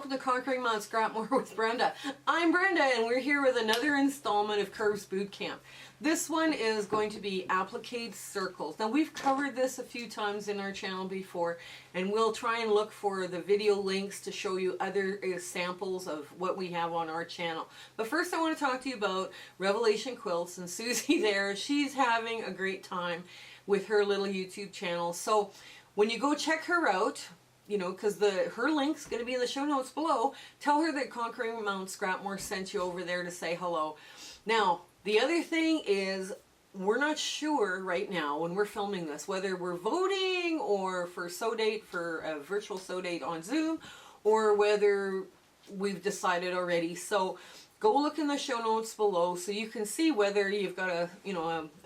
welcome to Conquering Mount Scrapmore with Brenda. I'm Brenda and we're here with another installment of Curves Bootcamp. This one is going to be Applique Circles. Now we've covered this a few times in our channel before, and we'll try and look for the video links to show you other samples of what we have on our channel. But first I want to talk to you about Revelation Quilts and Suze there. She's having a great time with her little YouTube channel. So when you go check her out, you know, because her link's going to be in the show notes below. Tell her that Conquering Mount Scrapmore sent you over there to say hello. Now, the other thing is, we're not sure right now when we're filming this whether we're voting or for sew date, for a virtual sew date on Zoom, or whether we've decided already. So go look in the show notes below so you can see whether you've got a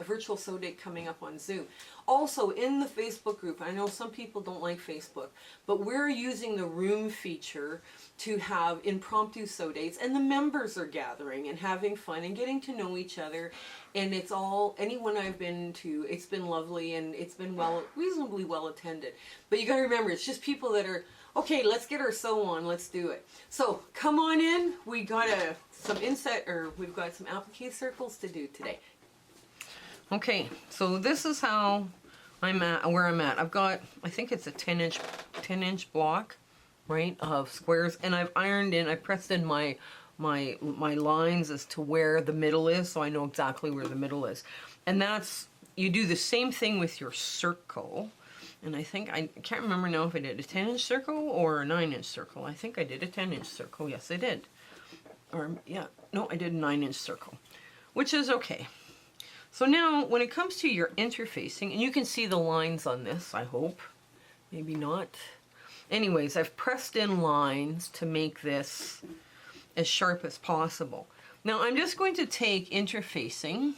virtual sew date coming up on Zoom. Also, in the Facebook group, I know some people don't like Facebook, but we're using the room feature to have impromptu sew dates, and the members are gathering and having fun and getting to know each other. And it's all, anyone I've been to, it's been lovely and it's been reasonably well attended. But you got to remember, it's just people that are, okay, let's get our sew on, let's do it. So come on in. We got we've got some applique circles to do today. Okay, so this is how where I'm at. I've got, I think it's a 10 inch block, right, of squares, and I've ironed in, I pressed in my lines as to where the middle is, so I know exactly where the middle is. And that's, you do the same thing with your circle. And I think, I can't remember now if I did a 10-inch circle or a 9-inch circle. I think I did a 10-inch circle. Yes, I did. Or, yeah, no, I did a 9-inch circle, which is okay. So now, when it comes to your interfacing, and you can see the lines on this, I hope. Maybe not. Anyways, I've pressed in lines to make this as sharp as possible. Now, I'm just going to take interfacing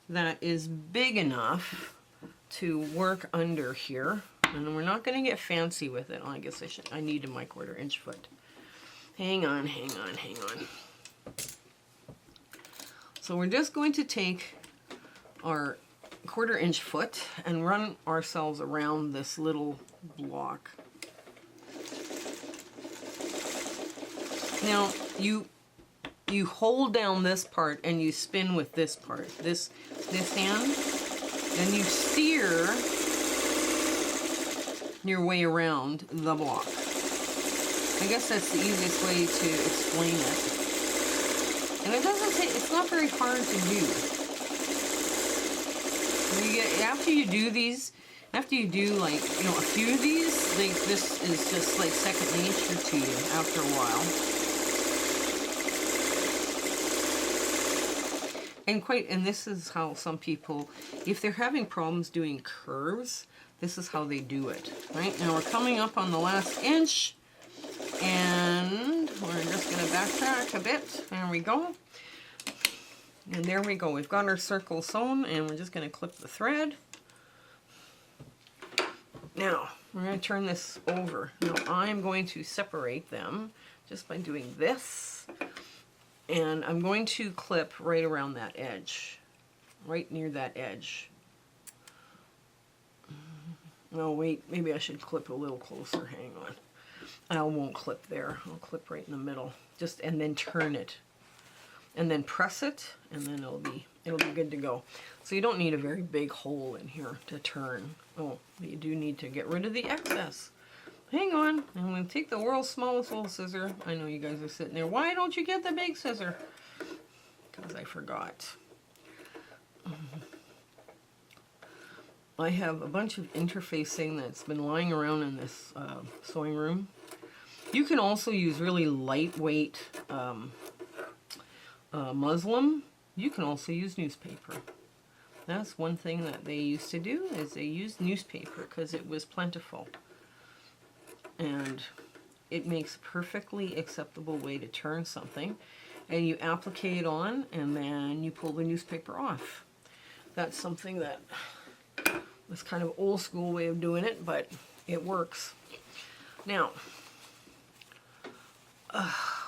that is big enough to work under here, and we're not going to get fancy with it. Oh, I guess I need my 1/4 inch foot. Hang on. So we're just going to take our 1/4 inch foot and run ourselves around this little block. Now you hold down this part and you spin with this part, this hand. And you steer your way around the block. I guess that's the easiest way to explain it. And it doesn't take, it's not very hard to do. After you do these, after you do like, a few of these, this is just like second nature to you after a while. And this is how some people, if they're having problems doing curves, this is how they do it. Right, now we're coming up on the last inch, and we're just going to backtrack a bit. There we go. And there we go. We've got our circle sewn, and we're just going to clip the thread. Now, we're going to turn this over. Now, I'm going to separate them just by doing this. And I'm going to clip right around that edge, right near that edge. Oh wait, maybe I should clip a little closer, hang on. I won't clip there, I'll clip right in the middle. And then turn it. And then press it, and then it'll be good to go. So you don't need a very big hole in here to turn. Oh, but you do need to get rid of the excess. Hang on, I'm going to take the world's smallest little scissor. I know you guys are sitting there, why don't you get the big scissor? Because I forgot. I have a bunch of interfacing that's been lying around in this sewing room. You can also use really lightweight muslin. You can also use newspaper. That's one thing that they used to do, is they used newspaper because it was plentiful. And it makes a perfectly acceptable way to turn something. And you applique it on, and then you pull the newspaper off. That's something that was kind of old school way of doing it, but it works. Now,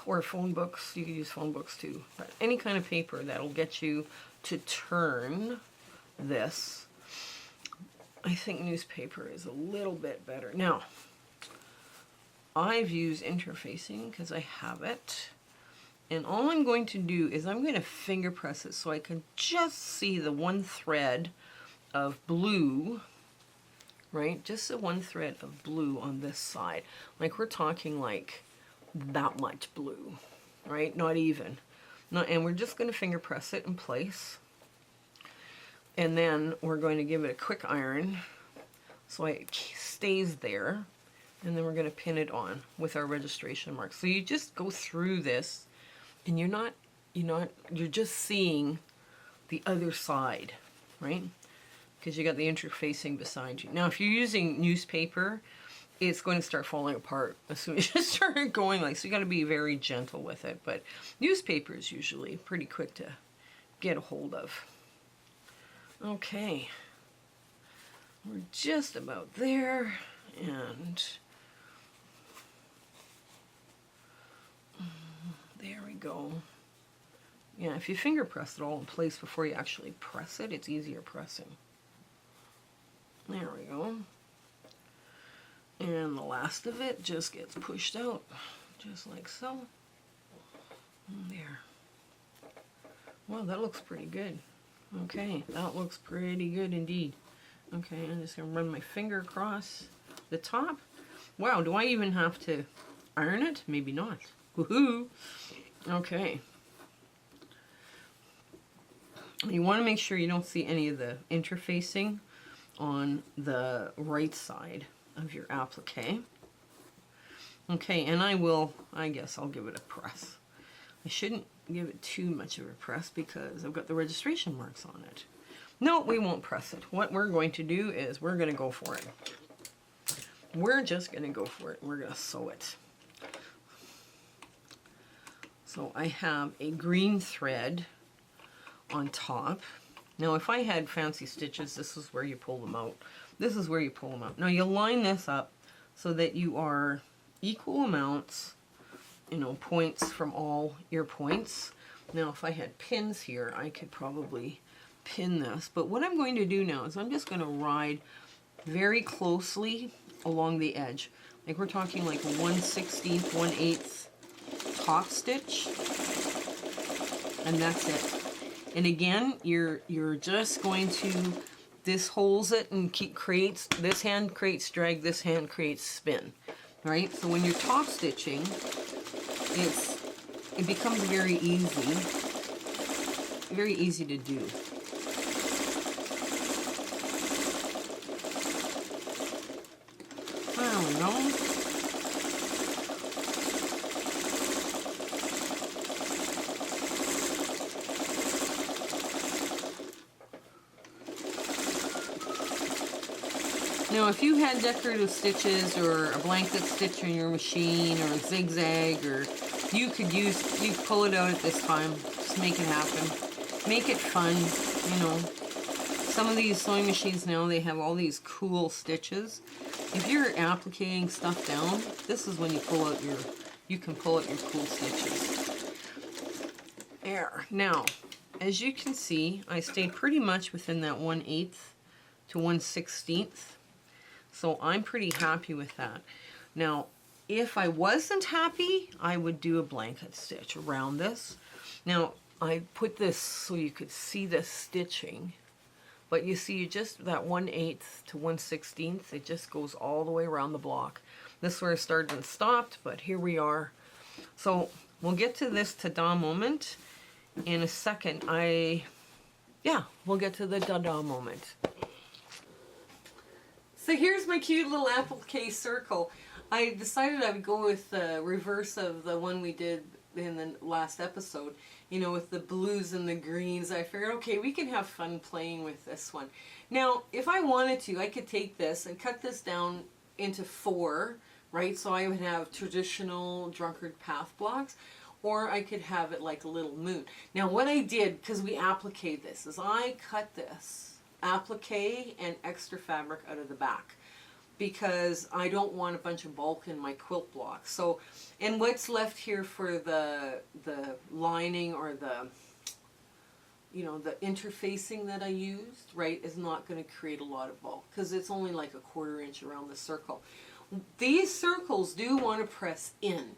or phone books, you can use phone books too. But any kind of paper that'll get you to turn this. I think newspaper is a little bit better. Now, I've used interfacing because I have it. And all I'm going to do is I'm going to finger press it so I can just see the one thread of blue, right? Just the one thread of blue on this side. Like we're talking like that much blue, right? Not even. And we're just going to finger press it in place. And then we're going to give it a quick iron so it stays there. And then we're going to pin it on with our registration mark. So you just go through this and you're just seeing the other side, right? Because you got the interfacing beside you. Now, if you're using newspaper, it's going to start falling apart as soon as you start going like, so you got to be very gentle with it. But newspaper is usually pretty quick to get a hold of. Okay. We're just about there, and there we go. Yeah, if you finger press it all in place before you actually press it, it's easier pressing. There we go. And the last of it just gets pushed out, just like so. And there. Well, that looks pretty good. Okay, that looks pretty good indeed. Okay, I'm just going to run my finger across the top. Wow, do I even have to iron it? Maybe not. Woohoo! Okay. You want to make sure you don't see any of the interfacing on the right side of your applique. Okay, and I guess I'll give it a press. I shouldn't give it too much of a press because I've got the registration marks on it. No, we won't press it. What we're going to do is we're going to go for it. We're just going to go for it. We're going to sew it. So I have a green thread on top. Now if I had fancy stitches, this is where you pull them out. This is where you pull them out. Now you line this up so that you are equal amounts, points from all your points. Now if I had pins here, I could probably pin this. But what I'm going to do now is I'm just going to ride very closely along the edge. Like we're talking like a 1/16, 1/8 top stitch. And that's it. And again, you're just going to, this holds it and creates, this hand creates drag, this hand creates spin, right? So when you're top stitching, it becomes very easy to do. I don't know. Now, if you had decorative stitches or a blanket stitch on your machine or a zigzag, or you could pull it out at this time. Just make it happen. Make it fun, Some of these sewing machines now, they have all these cool stitches. If you're appliquing stuff down, this is when you can pull out your cool stitches. There. Now, as you can see, I stayed pretty much within that 1/8 to 1/16. So I'm pretty happy with that. Now, if I wasn't happy, I would do a blanket stitch around this. Now, I put this so you could see the stitching. But you see, just that 1/8 to 1/16, it just goes all the way around the block. This is where I started and stopped, but here we are. So we'll get to this ta-da moment in a second. We'll get to the ta-da moment. So here's my cute little applique circle. I decided I would go with the reverse of the one we did in the last episode, with the blues and the greens. I figured, okay, we can have fun playing with this one. Now, if I wanted to, I could take this and cut this down into 4, right? So I would have traditional drunkard path blocks, or I could have it like a little moon. Now, what I did, because we appliqued this, is I cut this applique and extra fabric out of the back, because I don't want a bunch of bulk in my quilt block. So, and what's left here for the lining or the interfacing that I used, right, is not going to create a lot of bulk, because it's only like a 1/4 inch around the circle. These circles do want to press in,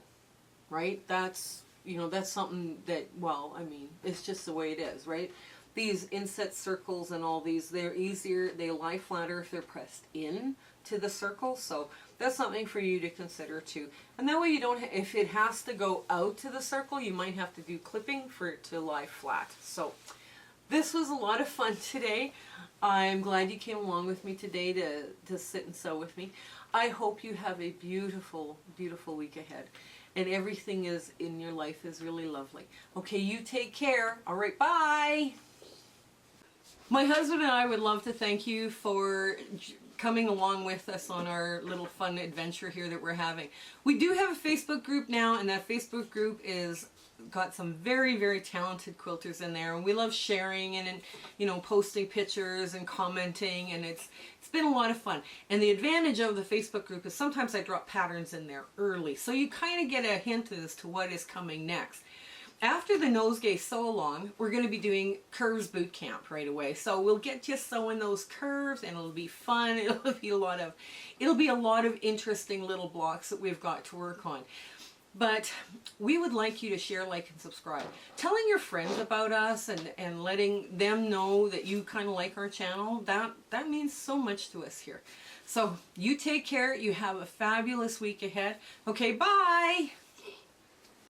right? That's, you know, that's something that, well, I mean, it's just the way it is, right? These inset circles and all these, they're easier, they lie flatter if they're pressed in to the circle. So that's something for you to consider too. And that way you don't, if it has to go out to the circle, you might have to do clipping for it to lie flat. So this was a lot of fun today. I'm glad you came along with me today to sit and sew with me. I hope you have a beautiful, beautiful week ahead. And everything is in your life is really lovely. Okay, you take care. All right, bye. My husband and I would love to thank you for coming along with us on our little fun adventure here that we're having. We do have a Facebook group now, and that Facebook group is got some very, very talented quilters in there, and we love sharing and you know, posting pictures and commenting, and it's been a lot of fun. And the advantage of the Facebook group is sometimes I drop patterns in there early, so you kind of get a hint as to what is coming next. After the nosegay sew along, we're going to be doing Curves Bootcamp right away. So we'll get you sewing those curves, and it'll be fun. It'll be a lot of interesting little blocks that we've got to work on. But we would like you to share, like, and subscribe. Telling your friends about us and letting them know that you kind of like our channel, that means so much to us here. So you take care. You have a fabulous week ahead. Okay, bye.